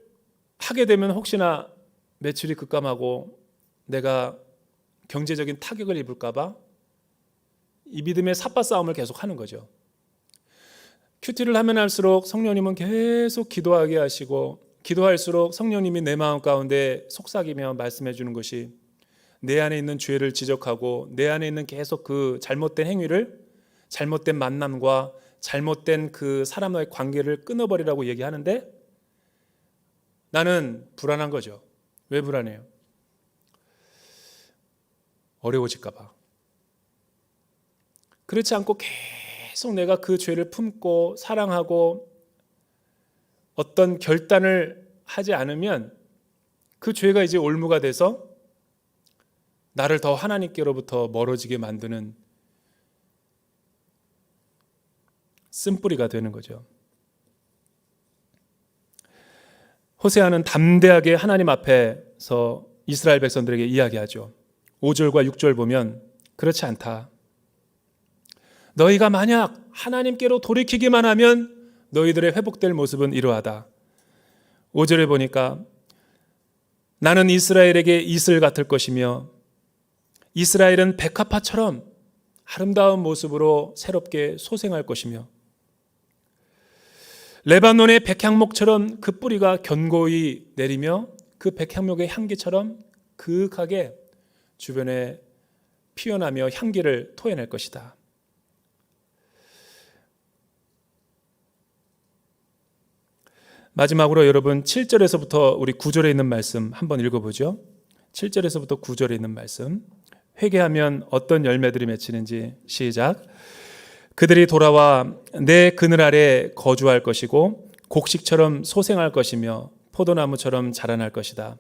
하게 되면 혹시나 매출이 급감하고 내가 경제적인 타격을 입을까 봐 이 믿음의 삽바 싸움을 계속 하는 거죠. 큐티를 하면 할수록 성령님은 계속 기도하게 하시고 기도할수록 성령님이 내 마음 가운데 속삭이며 말씀해 주는 것이 내 안에 있는 죄를 지적하고 내 안에 있는 계속 그 잘못된 행위를 잘못된 만남과 잘못된 그 사람과의 관계를 끊어버리라고 얘기하는데 나는 불안한 거죠. 왜 불안해요? 어려워질까 봐. 그렇지 않고 계속 내가 그 죄를 품고 사랑하고 어떤 결단을 하지 않으면 그 죄가 이제 올무가 돼서 나를 더 하나님께로부터 멀어지게 만드는 쓴뿌리가 되는 거죠. 호세아는 담대하게 하나님 앞에서 이스라엘 백성들에게 이야기하죠. 5절과 6절 보면 그렇지 않다. 너희가 만약 하나님께로 돌이키기만 하면 너희들의 회복될 모습은 이러하다. 5절에 보니까 나는 이스라엘에게 이슬 같을 것이며 이스라엘은 백합화처럼 아름다운 모습으로 새롭게 소생할 것이며 레바논의 백향목처럼 그 뿌리가 견고히 내리며 그 백향목의 향기처럼 그윽하게 주변에 피어나며 향기를 토해낼 것이다. 마지막으로 여러분 7절에서부터 우리 9절에 있는 말씀 한번 읽어보죠. 7절에서부터 9절에 있는 말씀. 회개하면 어떤 열매들이 맺히는지 시작. 그들이 돌아와 내 그늘 아래 거주할 것이고 곡식처럼 소생할 것이며 포도나무처럼 자라날 것이다.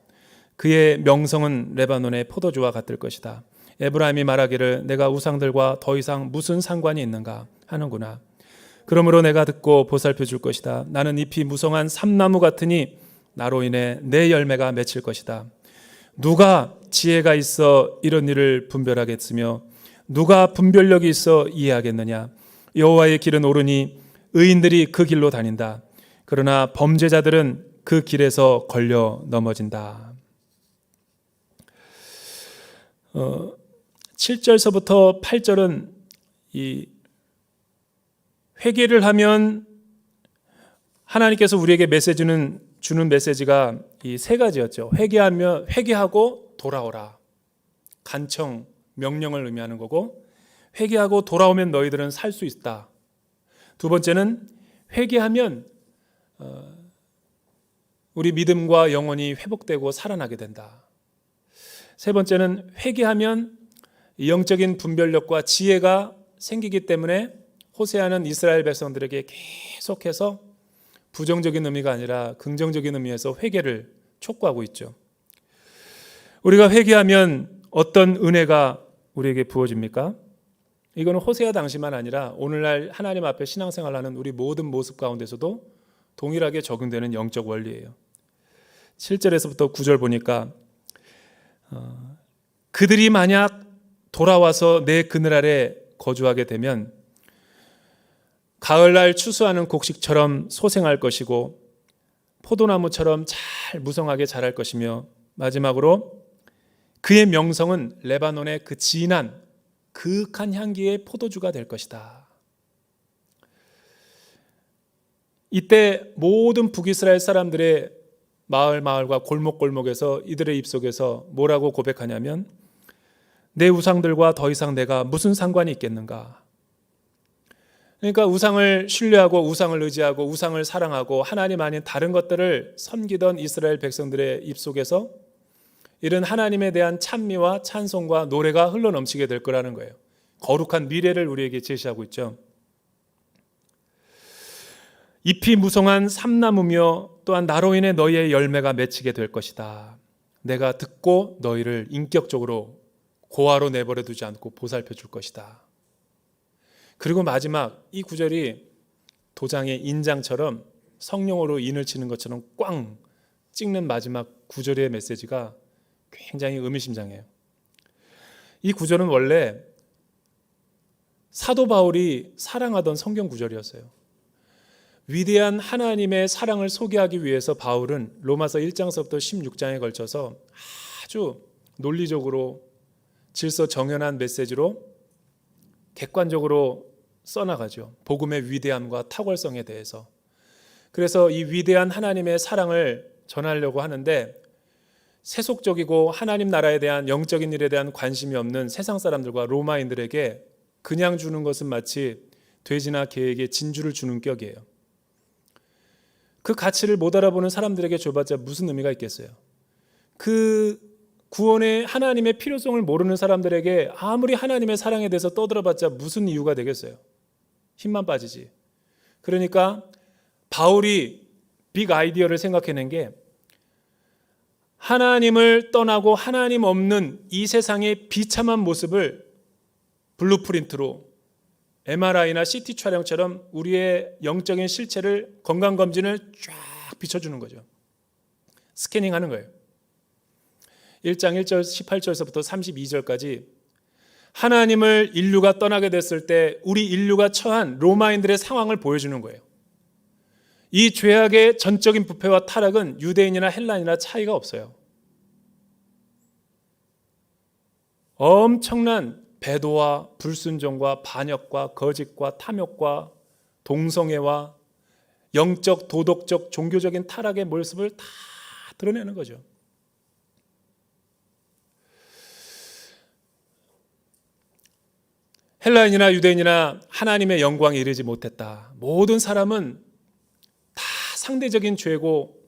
그의 명성은 레바논의 포도주와 같을 것이다. 에브라임이 말하기를 내가 우상들과 더 이상 무슨 상관이 있는가 하는구나. 그러므로 내가 듣고 보살펴 줄 것이다. 나는 잎이 무성한 삼나무 같으니 나로 인해 내 열매가 맺힐 것이다. 누가 지혜가 있어 이런 일을 분별하겠으며 누가 분별력이 있어 이해하겠느냐. 여호와의 길은 옳으니 의인들이 그 길로 다닌다. 그러나 범죄자들은 그 길에서 걸려 넘어진다. 7절서부터 8절은 이 회개를 하면 하나님께서 우리에게 주는 메시지가 이 세 가지였죠. 회개하고 돌아오라. 간청, 명령을 의미하는 거고, 회개하고 돌아오면 너희들은 살 수 있다. 두 번째는 회개하면 우리 믿음과 영혼이 회복되고 살아나게 된다. 세 번째는 회개하면 영적인 분별력과 지혜가 생기기 때문에 호세아는 이스라엘 백성들에게 계속해서 부정적인 의미가 아니라 긍정적인 의미에서 회개를 촉구하고 있죠. 우리가 회개하면 어떤 은혜가 우리에게 부어집니까? 이거는 호세아 당시만 아니라 오늘날 하나님 앞에 신앙생활하는 우리 모든 모습 가운데서도 동일하게 적용되는 영적 원리예요. 7절에서부터 9절 보니까 그들이 만약 돌아와서 내 그늘 아래 거주하게 되면 가을날 추수하는 곡식처럼 소생할 것이고 포도나무처럼 잘 무성하게 자랄 것이며 마지막으로 그의 명성은 레바논의 그 진한 그윽한 향기의 포도주가 될 것이다. 이때 모든 북이스라엘 사람들의 마을과 골목골목에서 이들의 입속에서 뭐라고 고백하냐면 내 우상들과 더 이상 내가 무슨 상관이 있겠는가. 그러니까 우상을 신뢰하고 우상을 의지하고 우상을 사랑하고 하나님 아닌 다른 것들을 섬기던 이스라엘 백성들의 입속에서 이런 하나님에 대한 찬미와 찬송과 노래가 흘러넘치게 될 거라는 거예요. 거룩한 미래를 우리에게 제시하고 있죠. 잎이 무성한 삼나무며 또한 나로 인해 너희의 열매가 맺히게 될 것이다. 내가 듣고 너희를 인격적으로 고아로 내버려 두지 않고 보살펴 줄 것이다. 그리고 마지막 이 구절이 도장의 인장처럼 성령으로 인을 치는 것처럼 꽝 찍는 마지막 구절의 메시지가 굉장히 의미심장해요. 이 구절은 원래 사도 바울이 사랑하던 성경 구절이었어요. 위대한 하나님의 사랑을 소개하기 위해서 바울은 로마서 1장서부터 16장에 걸쳐서 아주 논리적으로 질서 정연한 메시지로 객관적으로 써나가죠. 복음의 위대함과 탁월성에 대해서. 그래서 이 위대한 하나님의 사랑을 전하려고 하는데 세속적이고 하나님 나라에 대한 영적인 일에 대한 관심이 없는 세상 사람들과 로마인들에게 그냥 주는 것은 마치 돼지나 개에게 진주를 주는 격이에요. 그 가치를 못 알아보는 사람들에게 줘봤자 무슨 의미가 있겠어요? 그 구원의 하나님의 필요성을 모르는 사람들에게 아무리 하나님의 사랑에 대해서 떠들어봤자 무슨 이유가 되겠어요? 힘만 빠지지. 그러니까 바울이 빅 아이디어를 생각해낸 게 하나님을 떠나고 하나님 없는 이 세상의 비참한 모습을 블루프린트로 MRI나 CT 촬영처럼 우리의 영적인 실체를 건강검진을 쫙 비춰주는 거죠. 스캐닝하는 거예요. 1장 1절 18절에서부터 32절까지 하나님을 인류가 떠나게 됐을 때 우리 인류가 처한 로마인들의 상황을 보여주는 거예요. 이 죄악의 전적인 부패와 타락은 유대인이나 헬라인이나 차이가 없어요. 엄청난 배도와 불순종과 반역과 거짓과 탐욕과 동성애와 영적, 도덕적, 종교적인 타락의 모습을 다 드러내는 거죠. 헬라인이나 유대인이나 하나님의 영광에 이르지 못했다. 모든 사람은 다 상대적인 죄고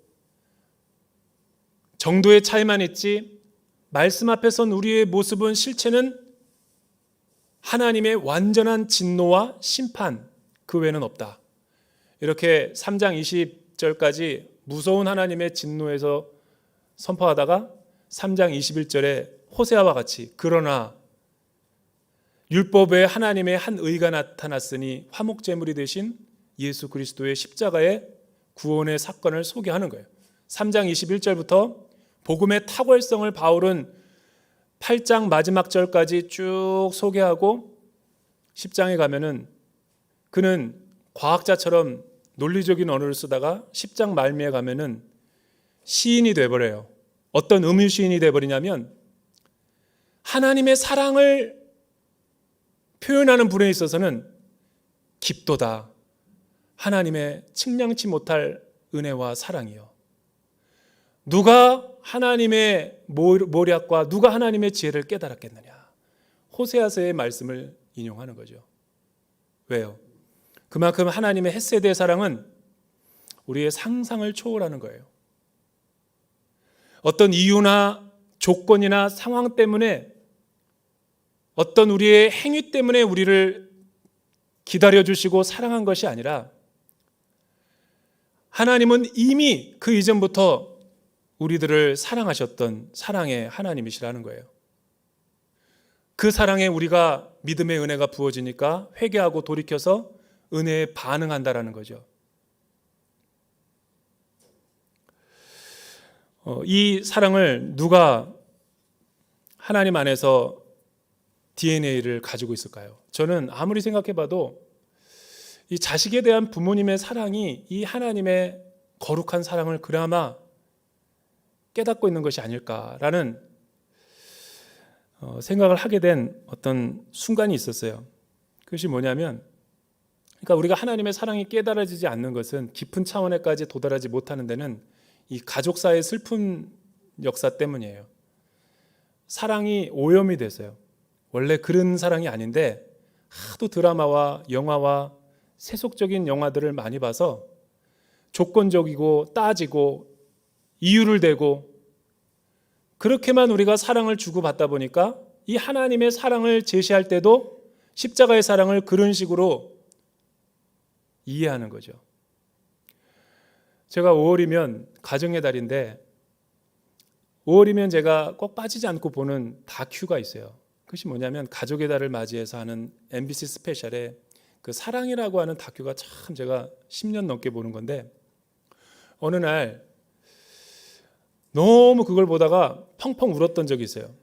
정도의 차이만 있지 말씀 앞에 선 우리의 모습은 실체는 하나님의 완전한 진노와 심판 그 외에는 없다. 이렇게 3장 20절까지 무서운 하나님의 진노에서 선포하다가 3장 21절에 호세아와 같이 그러나 율법에 하나님의 한 의가 나타났으니 화목제물이 되신 예수 그리스도의 십자가의 구원의 사건을 소개하는 거예요. 3장 21절부터 복음의 탁월성을 바울은 8장 마지막 절까지 쭉 소개하고 10장에 가면은 그는 과학자처럼 논리적인 언어를 쓰다가 10장 말미에 가면은 시인이 돼버려요. 어떤 음유 시인이 돼버리냐면 하나님의 사랑을 표현하는 분에 있어서는 깊도다. 하나님의 측량치 못할 은혜와 사랑이요. 누가 하나님의 모략과 누가 하나님의 지혜를 깨달았겠느냐. 호세아서의 말씀을 인용하는 거죠. 왜요? 그만큼 하나님의 헷세대의 사랑은 우리의 상상을 초월하는 거예요. 어떤 이유나 조건이나 상황 때문에 어떤 우리의 행위 때문에 우리를 기다려주시고 사랑한 것이 아니라 하나님은 이미 그 이전부터 우리들을 사랑하셨던 사랑의 하나님이시라는 거예요. 그 사랑에 우리가 믿음의 은혜가 부어지니까 회개하고 돌이켜서 은혜에 반응한다라는 거죠. 이 사랑을 누가 하나님 안에서 DNA를 가지고 있을까요? 저는 아무리 생각해봐도 이 자식에 대한 부모님의 사랑이 이 하나님의 거룩한 사랑을 그나마 깨닫고 있는 것이 아닐까라는 생각을 하게 된 어떤 순간이 있었어요. 그것이 뭐냐면, 그러니까 우리가 하나님의 사랑이 깨달아지지 않는 것은 깊은 차원에까지 도달하지 못하는 데는 이 가족사의 슬픈 역사 때문이에요. 사랑이 오염이 돼서요. 원래 그런 사랑이 아닌데 하도 드라마와 영화와 세속적인 영화들을 많이 봐서 조건적이고 따지고 이유를 대고 그렇게만 우리가 사랑을 주고받다 보니까 이 하나님의 사랑을 제시할 때도 십자가의 사랑을 그런 식으로 이해하는 거죠. 제가 5월이면 가정의 달인데 5월이면 제가 꼭 빠지지 않고 보는 다큐가 있어요. 그것이 뭐냐면 가족의 달을 맞이해서 하는 MBC 스페셜에 그 사랑이라고 하는 다큐가 참 제가 10년 넘게 보는 건데 어느 날 너무 그걸 보다가 펑펑 울었던 적이 있어요.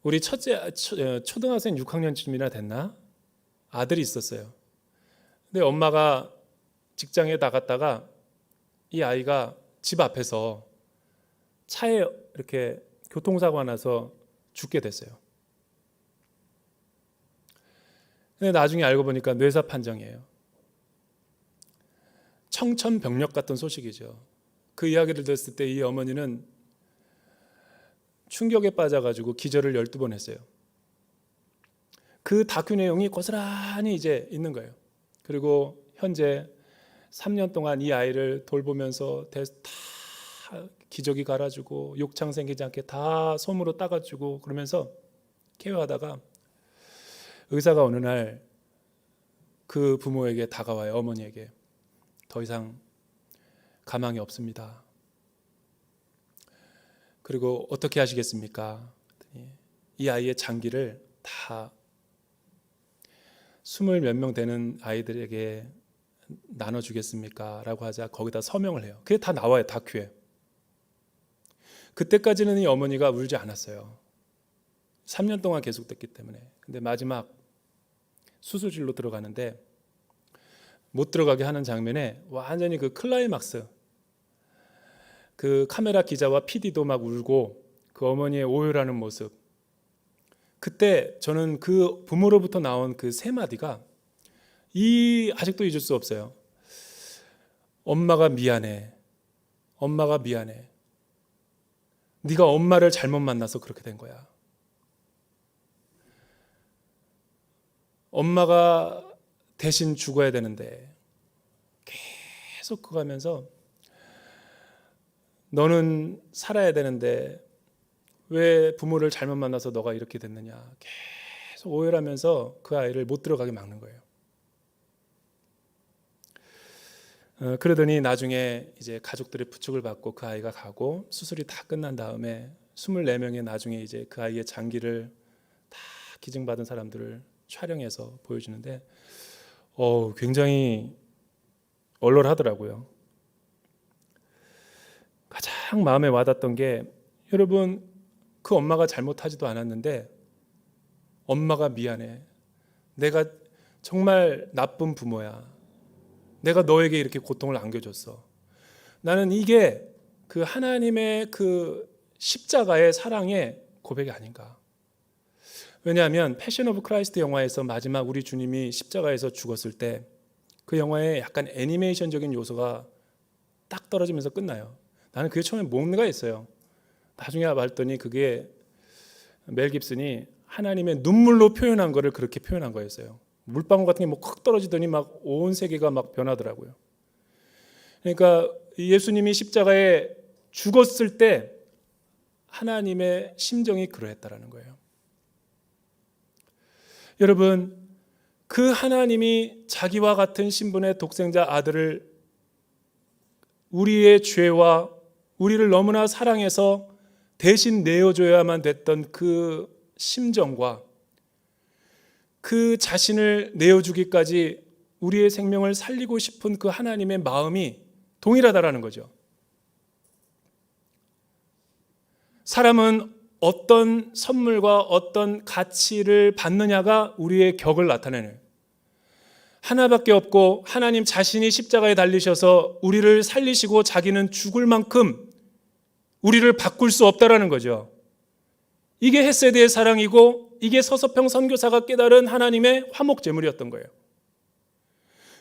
우리 첫째 초등학생 6학년쯤이나 됐나? 아들이 있었어요. 근데 엄마가 직장에 나갔다가 이 아이가 집 앞에서 차에 이렇게 교통사고가 나서 죽게 됐어요. 근데 나중에 알고 보니까 뇌사 판정이에요. 청천벽력 같은 소식이죠. 그 이야기를 들었을 때 이 어머니는 충격에 빠져가지고 기절을 12번 했어요. 그 다큐 내용이 고스란히 이제 있는 거예요. 그리고 현재 3년 동안 이 아이를 돌보면서 다 기저귀 갈아주고 욕창 생기지 않게 다 솜으로 닦아주고 그러면서 케어하다가 의사가 어느 날 그 부모에게 다가와요. 어머니에게. 더 이상 가망이 없습니다. 그리고 어떻게 하시겠습니까? 이 아이의 장기를 다 20몇 명 되는 아이들에게 나눠주겠습니까? 라고 하자 거기다 서명을 해요. 그게 다 나와요. 다큐에. 그때까지는 이 어머니가 울지 않았어요. 3년 동안 계속됐기 때문에. 근데 마지막 수술실로 들어가는데 못 들어가게 하는 장면에 완전히 그 클라이막스, 그 카메라 기자와 PD도 막 울고 그 어머니의 오열하는 모습, 그때 저는 그 부모로부터 나온 그 세 마디가 아직도 잊을 수 없어요. 엄마가 미안해. 엄마가 미안해. 네가 엄마를 잘못 만나서 그렇게 된 거야. 엄마가 대신 죽어야 되는데 계속 그거 하면서 너는 살아야 되는데 왜 부모를 잘못 만나서 너가 이렇게 됐느냐 계속 오열하면서 그 아이를 못 들어가게 막는 거예요. 그러더니 나중에 이제 가족들의 부축을 받고 그 아이가 가고 수술이 다 끝난 다음에 24명의 나중에 이제 그 아이의 장기를 다 기증받은 사람들을 촬영해서 보여주는데 굉장히 얼얼하더라고요. 가장 마음에 와닿던 게 여러분 그 엄마가 잘못하지도 않았는데 엄마가 미안해. 내가 정말 나쁜 부모야. 내가 너에게 이렇게 고통을 안겨줬어. 나는 이게 그 하나님의 그 십자가의 사랑의 고백이 아닌가. 왜냐하면 패션 오브 크라이스트 영화에서 마지막 우리 주님이 십자가에서 죽었을 때 그 영화에 약간 애니메이션적인 요소가 딱 떨어지면서 끝나요. 나는 그게 처음에 뭔가 했어요. 나중에 봤더니 그게 멜 깁슨이 하나님의 눈물로 표현한 거를 그렇게 표현한 거였어요. 물방울 같은 게 뭐 콱 떨어지더니 막 온 세계가 막 변하더라고요. 그러니까 예수님이 십자가에 죽었을 때 하나님의 심정이 그러했다라는 거예요. 여러분, 그 하나님이 자기와 같은 신분의 독생자 아들을 우리의 죄와 우리를 너무나 사랑해서 대신 내어줘야만 됐던 그 심정과 그 자신을 내어주기까지 우리의 생명을 살리고 싶은 그 하나님의 마음이 동일하다라는 거죠. 사람은 어떤 선물과 어떤 가치를 받느냐가 우리의 격을 나타내는, 하나밖에 없고 하나님 자신이 십자가에 달리셔서 우리를 살리시고 자기는 죽을 만큼 우리를 바꿀 수 없다라는 거죠. 이게 헤세드의 사랑이고 이게 서서평 선교사가 깨달은 하나님의 화목제물이었던 거예요.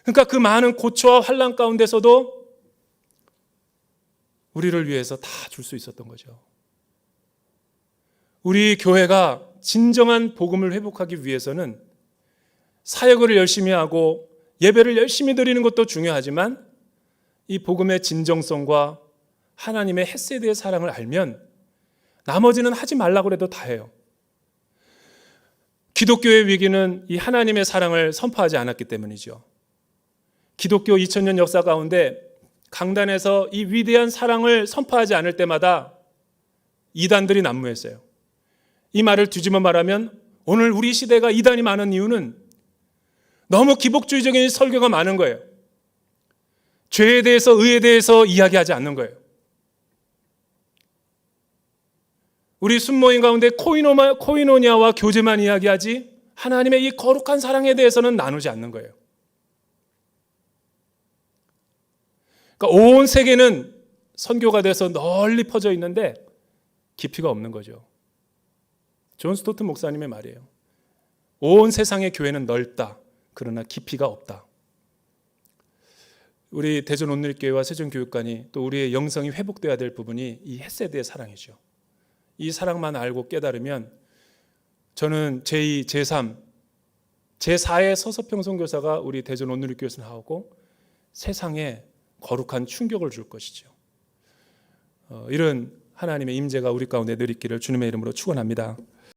그러니까 그 많은 고초와 환난 가운데서도 우리를 위해서 다 줄 수 있었던 거죠. 우리 교회가 진정한 복음을 회복하기 위해서는 사역을 열심히 하고 예배를 열심히 드리는 것도 중요하지만 이 복음의 진정성과 하나님의 헤세드의 사랑을 알면 나머지는 하지 말라고 해도 다 해요. 기독교의 위기는 이 하나님의 사랑을 선포하지 않았기 때문이죠. 기독교 2000년 역사 가운데 강단에서 이 위대한 사랑을 선포하지 않을 때마다 이단들이 난무했어요. 이 말을 뒤집어 말하면 오늘 우리 시대가 이단이 많은 이유는 너무 기복주의적인 설교가 많은 거예요. 죄에 대해서 의에 대해서 이야기하지 않는 거예요. 우리 순모임 가운데 코이노니아와 교제만 이야기하지 하나님의 이 거룩한 사랑에 대해서는 나누지 않는 거예요. 그러니까 온 세계는 선교가 돼서 널리 퍼져 있는데 깊이가 없는 거죠. 존 스토트 목사님의 말이에요. 온 세상의 교회는 넓다. 그러나 깊이가 없다. 우리 대전 온누리교회와 세종교육관이 또 우리의 영성이 회복돼야 될 부분이 이 헤세드의 사랑이죠. 이 사랑만 알고 깨달으면 저는 제2, 제3, 제4의 서서평 선교사가 우리 대전 온누리교회에서 나오고 세상에 거룩한 충격을 줄 것이죠. 이런 하나님의 임재가 우리 가운데 늘 있기를 주님의 이름으로 축원합니다.